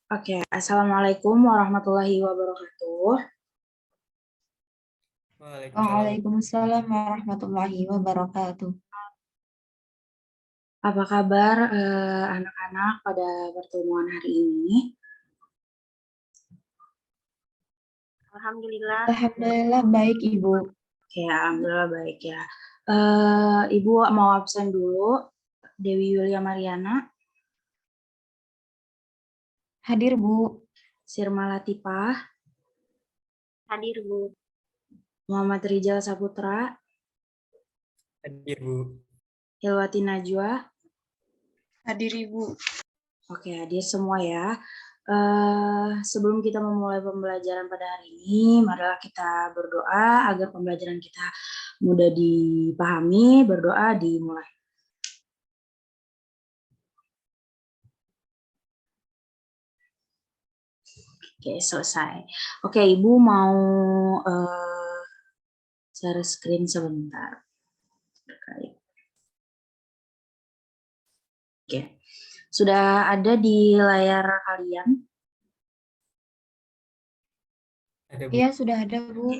Oke, Assalamualaikum warahmatullahi wabarakatuh. Waalaikumsalam. Waalaikumsalam warahmatullahi wabarakatuh. Apa kabar anak-anak pada pertemuan hari ini? Alhamdulillah. Alhamdulillah baik Ibu. Oke, alhamdulillah baik ya. Ibu mau absen dulu. Dewi Yulia Mariana, Hadir Bu. Sirma Latifah, Hadir, Bu. Muhammad Rijal Saputra, Hadir, Bu. Hilwati Najwa. Hadir Ibu. Oke, hadir semua ya. Sebelum kita memulai pembelajaran pada hari ini, marilah kita berdoa agar pembelajaran kita mudah dipahami. Berdoa dimulai. Oke, selesai. Oke, Ibu mau share screen sebentar. Oke, sudah ada di layar kalian? Ada, Bu. Iya, sudah ada Bu.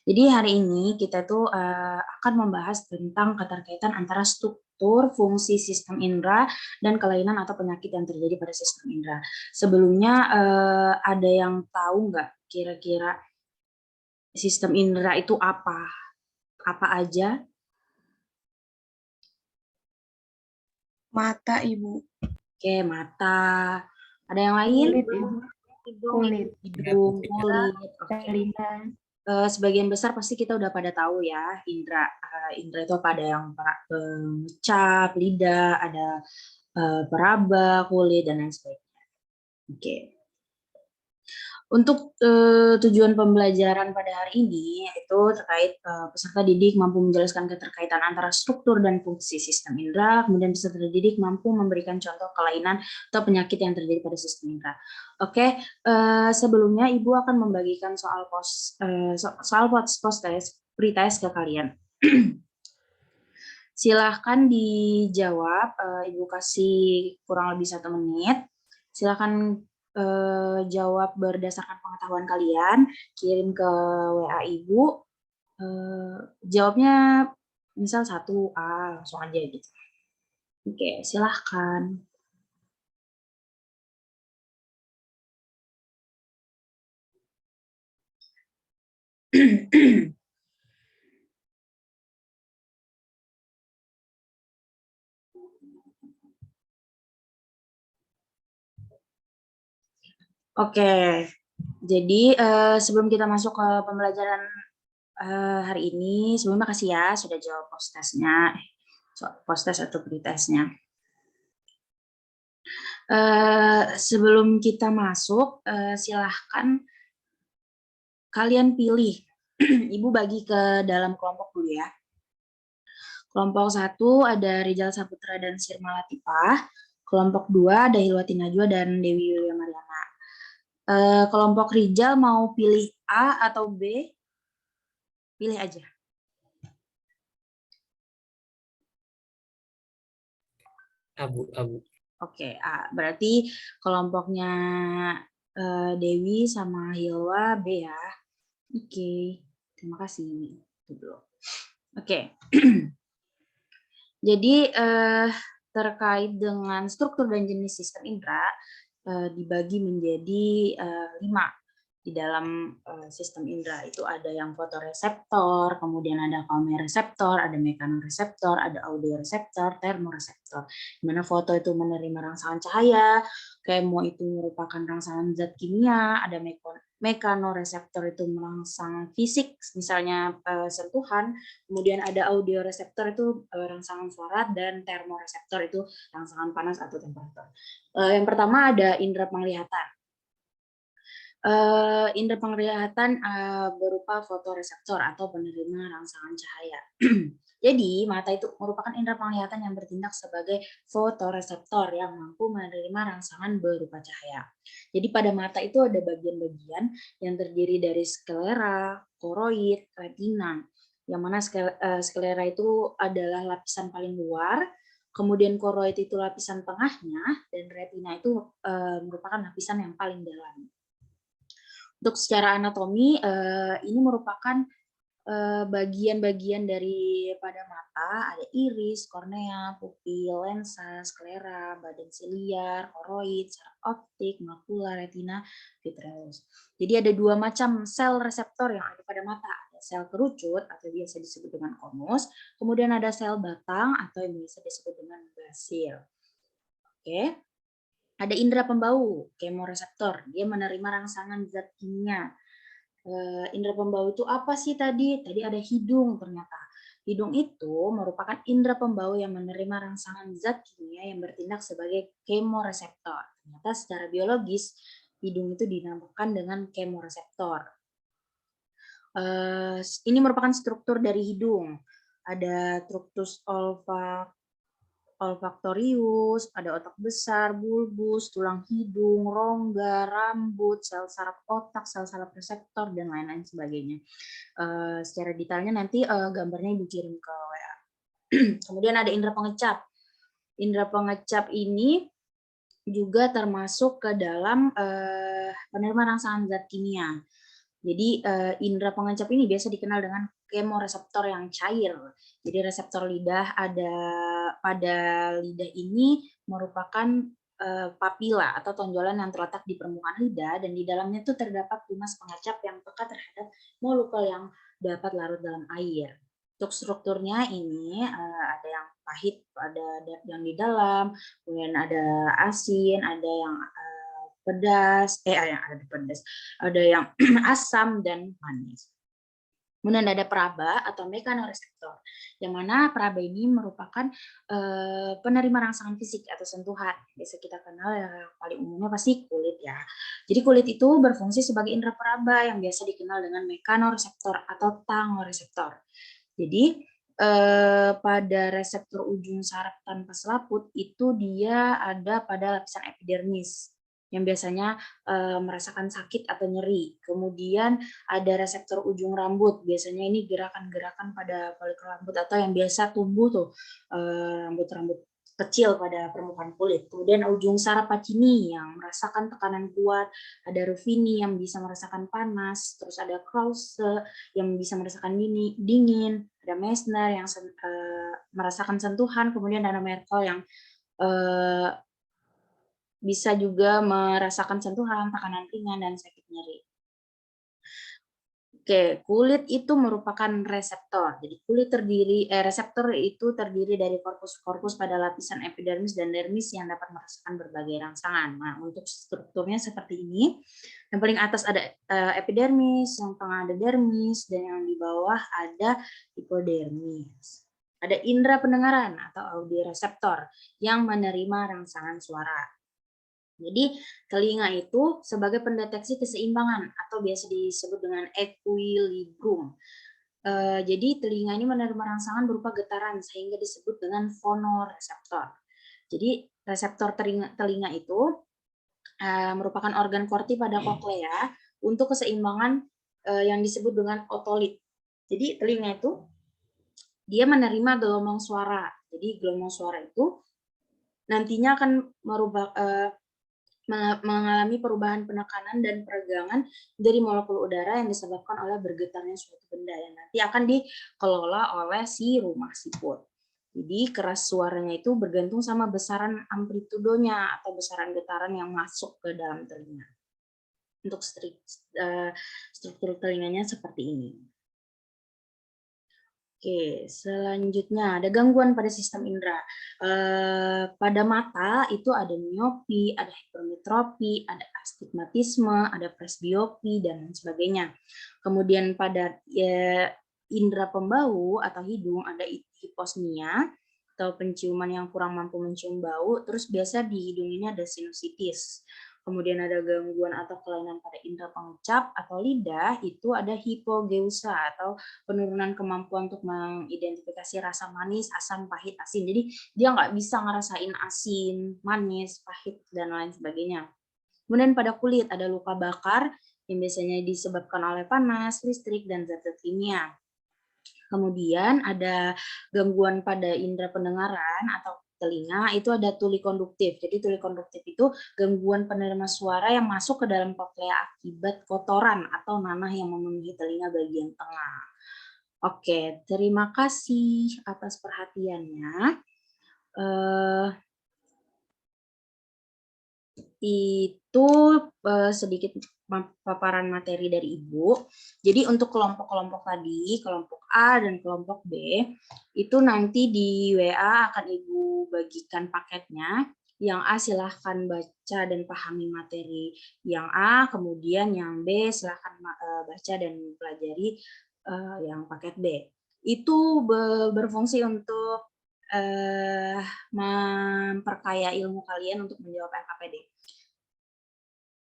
Jadi hari ini kita tuh akan membahas tentang keterkaitan antara struktur, fungsi sistem indera, dan kelainan atau penyakit yang terjadi pada sistem indera. Sebelumnya ada yang tahu nggak kira-kira sistem indera itu apa? Apa aja? Mata Ibu. Oke, mata. Ada yang lain? Kulit Ibu. Kulit. Hidung, kulit. Oke. Telinga. Sebagian besar pasti kita udah pada tahu ya indera. Indera itu apa? Ada yang pengecap, lidah, ada peraba, kulit, dan lain sebagainya. Oke. Untuk tujuan pembelajaran pada hari ini itu terkait peserta didik mampu menjelaskan keterkaitan antara struktur dan fungsi sistem indera, kemudian peserta didik mampu memberikan contoh kelainan atau penyakit yang terjadi pada sistem indera. Oke, sebelumnya Ibu akan membagikan soal post-test, pretest ke kalian. Silahkan dijawab, Ibu kasih kurang lebih 1 menit. Silahkan jawab berdasarkan pengetahuan kalian, kirim ke WA Ibu. Jawabnya misal 1A, langsung aja gitu. Oke, silahkan. Oke, jadi sebelum kita masuk ke pembelajaran hari ini, sebelumnya makasih ya sudah jawab post-testnya, post-test atau pretestnya. Sebelum kita masuk, silahkan kalian pilih. Ibu bagi ke dalam kelompok dulu ya. Kelompok 1 ada Rijal Saputra dan Sirma Latifah. Kelompok 2 ada Hilwati Najwa dan Dewi Yulia Mariana. Kelompok Rijal mau pilih A atau B? Pilih aja. Abu. Oke, A. Berarti kelompoknya Dewi sama Hilwa B ya. Oke, terima kasih. Oke. Jadi terkait dengan struktur dan jenis sistem indera dibagi menjadi 5 di dalam sistem indera. Itu ada yang fotoreseptor, kemudian ada kemoreseptor, ada mekanoreseptor, ada audioreseptor, termoreseptor. Di mana foto itu menerima rangsangan cahaya, kemo itu merupakan rangsangan zat kimia, ada mekanoreseptor itu merangsang fisik, misalnya sentuhan, kemudian ada audioreseptor itu rangsangan suara, dan termoreseptor itu rangsangan panas atau temperatur. Yang pertama ada indera penglihatan. Indera penglihatan berupa fotoreseptor atau penerima rangsangan cahaya. Jadi mata itu merupakan indera penglihatan yang bertindak sebagai fotoreseptor yang mampu menerima rangsangan berupa cahaya. Jadi pada mata itu ada bagian-bagian yang terdiri dari sklera, koroid, retina. Yang mana sklera itu adalah lapisan paling luar, Kemudian koroid itu lapisan tengahnya, dan retina itu merupakan lapisan yang paling dalam. Untuk secara anatomi, ini merupakan bagian-bagian daripada mata, ada iris, kornea, pupil, lensa, sklera, badan siliar, koroid, saraf optik, makula, retina, vitreous. Jadi ada dua macam sel reseptor yang ada pada mata. Ada sel kerucut atau biasa disebut dengan konus, kemudian ada sel batang atau yang biasa disebut dengan basil. Oke. Ada indera pembau, kemoreseptor. Dia menerima rangsangan zat kimia. Indera pembau itu apa sih tadi? Tadi ada hidung ternyata. Hidung itu merupakan indera pembau yang menerima rangsangan zat kimia yang bertindak sebagai kemoreseptor. Ternyata secara biologis, hidung itu dinamakan dengan kemoreseptor. Ini merupakan struktur dari hidung. Ada trunctus olfaktorius, ada otak besar, bulbus, tulang hidung, rongga, rambut, sel saraf otak, sel saraf reseptor, dan lain-lain sebagainya. Secara detailnya nanti gambarnya dikirim ke WA. Kemudian ada indera pengecap. Indera pengecap ini juga termasuk ke dalam penerima rangsangan zat kimia. Jadi indera pengecap ini biasa dikenal dengan kemoreseptor yang cair. Jadi reseptor lidah ada pada lidah ini merupakan papila atau tonjolan yang terletak di permukaan lidah, dan di dalamnya itu terdapat tunas pengecap yang peka terhadap molekul yang dapat larut dalam air. Untuk strukturnya ini ada yang pahit, ada yang di dalam, kemudian ada asin, ada yang pedas, ada yang asam dan manis. Kemudian ada peraba atau mekanoreseptor, yang mana peraba ini merupakan penerima rangsangan fisik atau sentuhan. Biasa kita kenal yang paling umumnya pasti kulit ya. Jadi kulit itu berfungsi sebagai indera peraba yang biasa dikenal dengan mekanoreseptor atau tangoreseptor. Jadi pada reseptor ujung saraf tanpa selaput itu dia ada pada lapisan epidermis yang biasanya merasakan sakit atau nyeri. Kemudian ada reseptor ujung rambut, biasanya ini gerakan-gerakan pada folikel rambut atau yang biasa tumbuh tuh rambut-rambut kecil pada permukaan kulit. Kemudian ujung saraf Pacini yang merasakan tekanan kuat, ada Ruffini yang bisa merasakan panas, terus ada Krause yang bisa merasakan dingin, ada Meissner yang merasakan sentuhan, kemudian ada Merkel yang bisa juga merasakan sentuhan, tekanan ringan, dan sakit nyeri. Oke, kulit itu merupakan reseptor. Jadi reseptor itu terdiri dari korpus pada lapisan epidermis dan dermis yang dapat merasakan berbagai rangsangan. Nah, untuk strukturnya seperti ini. Yang paling atas ada epidermis, yang tengah ada dermis, dan yang di bawah ada hipodermis. Ada indera pendengaran atau audioreseptor yang menerima rangsangan suara. Jadi telinga itu sebagai pendeteksi keseimbangan atau biasa disebut dengan equilibrium. Jadi telinga ini menerima rangsangan berupa getaran sehingga disebut dengan fonoreseptor. Jadi reseptor telinga itu merupakan organ korti pada koklea untuk keseimbangan yang disebut dengan otolit. Jadi telinga itu dia menerima gelombang suara. Jadi gelombang suara itu nantinya akan mengalami perubahan penekanan dan peregangan dari molekul udara yang disebabkan oleh bergetarnya suatu benda yang nanti akan dikelola oleh si rumah siput. Jadi keras suaranya itu bergantung sama besaran amplitudonya atau besaran getaran yang masuk ke dalam telinga. Untuk struktur telinganya seperti ini. Oke, selanjutnya ada gangguan pada sistem indera. Pada mata itu ada miopi, ada hipermetropi, ada astigmatisme, ada presbiopi, dan lain sebagainya. Kemudian pada indera pembau atau hidung ada hiposmia atau penciuman yang kurang mampu mencium bau. Terus biasa di hidung ini ada sinusitis. Kemudian ada gangguan atau kelainan pada indera pengecap atau lidah, itu ada hipogeusa atau penurunan kemampuan untuk mengidentifikasi rasa manis, asam, pahit, asin. Jadi dia nggak bisa ngerasain asin, manis, pahit, dan lain sebagainya. Kemudian pada kulit ada luka bakar yang biasanya disebabkan oleh panas, listrik, dan zat-zat kimia. Kemudian ada gangguan pada indera pendengaran atau telinga itu ada tuli konduktif. Jadi tuli konduktif itu gangguan penerima suara yang masuk ke dalam koklea akibat kotoran atau nanah yang memenuhi telinga bagian tengah. Oke, terima kasih atas perhatiannya. Itu sedikit paparan materi dari Ibu. Jadi untuk kelompok-kelompok tadi, kelompok A dan kelompok B, itu nanti di WA akan Ibu bagikan paketnya. Yang A silahkan baca dan pahami materi yang A, kemudian yang B silahkan baca dan pelajari yang paket B. Itu berfungsi untuk memperkaya ilmu kalian untuk menjawab LKPD.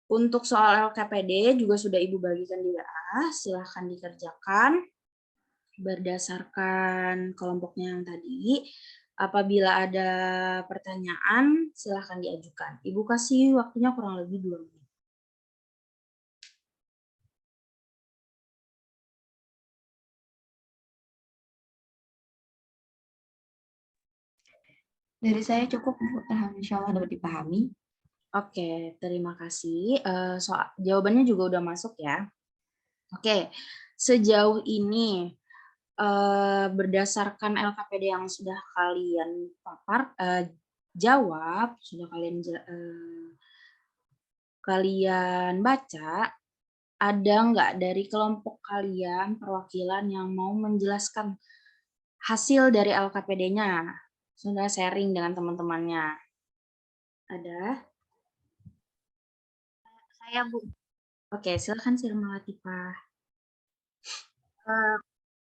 Untuk soal LKPD juga sudah Ibu bagikan di WA, silahkan dikerjakan berdasarkan kelompoknya yang tadi. Apabila ada pertanyaan, silahkan diajukan. Ibu kasih waktunya kurang lebih 2 menit. Dari saya cukup, Bu. Insya Allah dapat dipahami. Oke, terima kasih. Jawabannya juga udah masuk ya. Oke, sejauh ini berdasarkan LKPD yang sudah kalian jawab, sudah kalian baca, ada nggak dari kelompok kalian perwakilan yang mau menjelaskan hasil dari LKPD-nya? Sudah sharing dengan teman-temannya. Ada? Saya, Bu. Oke, silakan Sirma Latifah.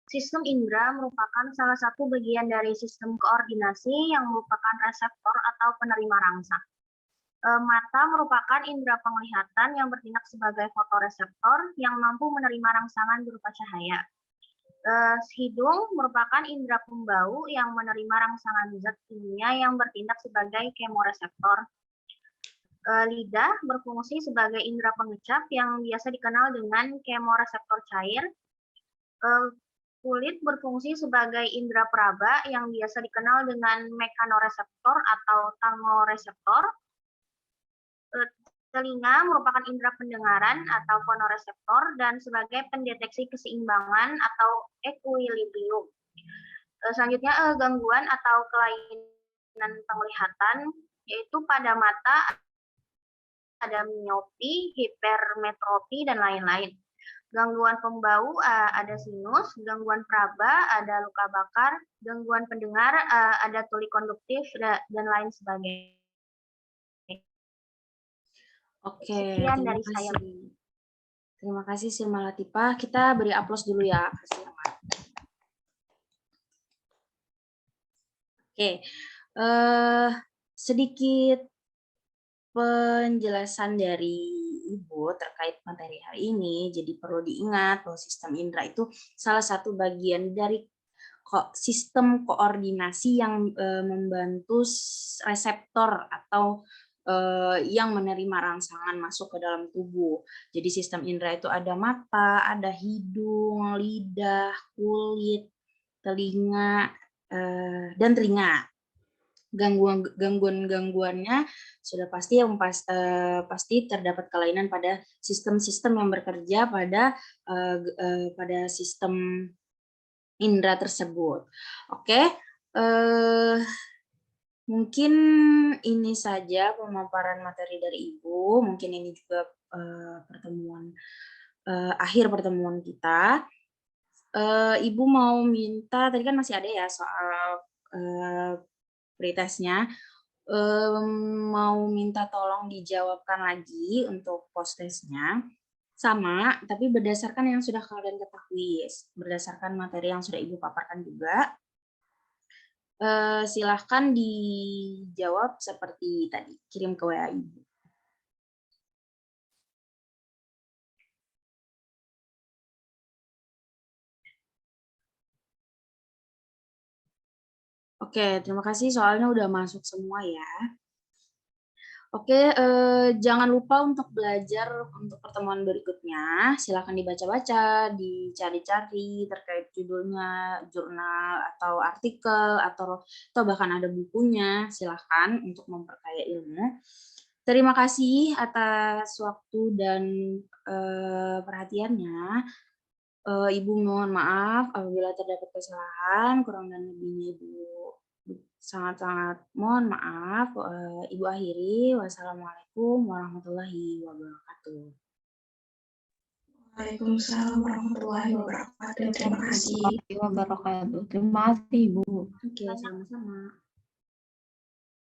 Sistem indera merupakan salah satu bagian dari sistem koordinasi yang merupakan reseptor atau penerima rangsang. Mata merupakan indera penglihatan yang bertindak sebagai fotoreseptor yang mampu menerima rangsangan berupa cahaya. Hidung merupakan indera pembau yang menerima rangsangan zat kimia yang bertindak sebagai kemoreseptor. Lidah berfungsi sebagai indera pengecap yang biasa dikenal dengan kemoreseptor cair. Kulit berfungsi sebagai indera peraba yang biasa dikenal dengan mekanoreseptor atau tangoreseptor. Telinga merupakan indera pendengaran atau fonoreseptor dan sebagai pendeteksi keseimbangan atau equilibrium. Selanjutnya gangguan atau kelainan penglihatan, yaitu pada mata ada miopi, hipermetropi, dan lain-lain. Gangguan pembau ada sinus, gangguan peraba ada luka bakar, gangguan pendengar ada tuli konduktif, dan lain sebagainya. Oke, Sekian terima dari kasih. saya. Terima kasih Sirma Latifah. Kita beri aplaus dulu ya. Oke, sedikit penjelasan dari Ibu terkait materi hari ini. Jadi perlu diingat bahwa sistem indera itu salah satu bagian dari sistem koordinasi yang membantu reseptor atau yang menerima rangsangan masuk ke dalam tubuh. Jadi sistem indera itu ada mata, ada hidung, lidah, kulit, telinga, dan telinga. Gangguan-gangguannya sudah pasti pasti terdapat kelainan pada sistem-sistem yang bekerja pada sistem indera tersebut. Oke, mungkin ini saja pemaparan materi dari Ibu. Mungkin ini juga akhir pertemuan kita. Ibu mau minta, tadi kan masih ada ya soal pretestnya, mau minta tolong dijawabkan lagi untuk post-testnya. Sama, tapi berdasarkan yang sudah kalian ketahui, berdasarkan materi yang sudah Ibu paparkan juga. Silahkan dijawab seperti tadi, kirim ke WA Ibu. Oke, terima kasih soalnya udah masuk semua ya. Oke, jangan lupa untuk belajar untuk pertemuan berikutnya. Silakan dibaca-baca, dicari-cari terkait judulnya, jurnal atau artikel atau bahkan ada bukunya. Silakan untuk memperkaya ilmu. Terima kasih atas waktu dan perhatiannya. Ibu mohon maaf apabila terdapat kesalahan, kurang dan lebihnya Ibu sangat-sangat mohon maaf. Ibu akhiri. Wassalamualaikum warahmatullahi wabarakatuh. Waalaikumsalam warahmatullahi wabarakatuh. Terima kasih. Wabarakatuh. Terima kasih, Ibu. Oke, sama-sama.